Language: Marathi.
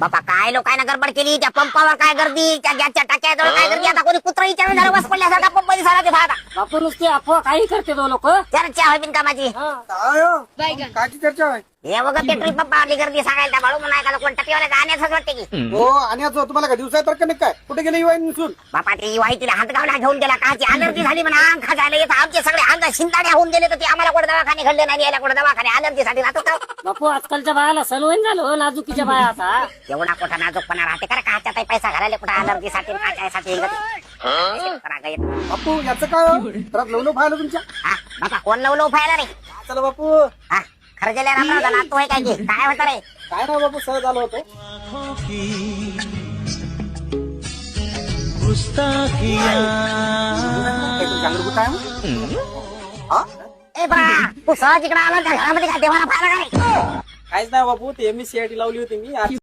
बापा काय लोकांना गडबड केली, त्या पंपावर काय गर्दी, त्या गॅसच्या टाक्याजवळ काय गर्दी, आता कोणी कुत्रा विचारून झालं बस पडल्यासारखा पंप दिसायला तिथं आता. बापू नुसती अफवा काही करते तो लोक. चर्चा होईल बिनकामाची. काची चर्चा आहे? हे बघा पेट्रोल पंपावरली गर्दी सांगायला भाऊ म्हणून ऐकायला कोण टक्केवाला जाण्याच वाटते की. हो आणि आता तुम्हाला काय दिवसा तर नाही काय कुठे गेले युवा निसून? बापा ते वाई तिला हातगावला घेऊन गेला, काची अलर्जी झाली म्हणा, अंग खाजायला येत, आमचे सगळे अंग शिंताड्या होऊन गेले, तर ते आम्हाला कुठे दवाखाने घडले नाही, याला कुठे दवाखाने अलर्जीसाठी राहतो का? बापू आजकालच्या बायाला सलवण झालं लाजूकीच्या बाया आता. एवढा कुठं नाजूकपणा राहते का रे, काच्यात पैसा घालायला कुठं अलर्जीसाठी काच्यासाठी बापू याचं काय हो? घरात लवलो पाहिलं तुमच्या? बापा कोण लवलो फायला रे? चला बापू हा खरं राहता नातू आहे काय की काय होतं रे? काय ना बापू सहज आलो होतो. ए बा तू सहज इकडे आला त्या घरामध्ये काय देवाला फायला काय? काहीच नाही बापू, ते MSCIT लावली होती मी.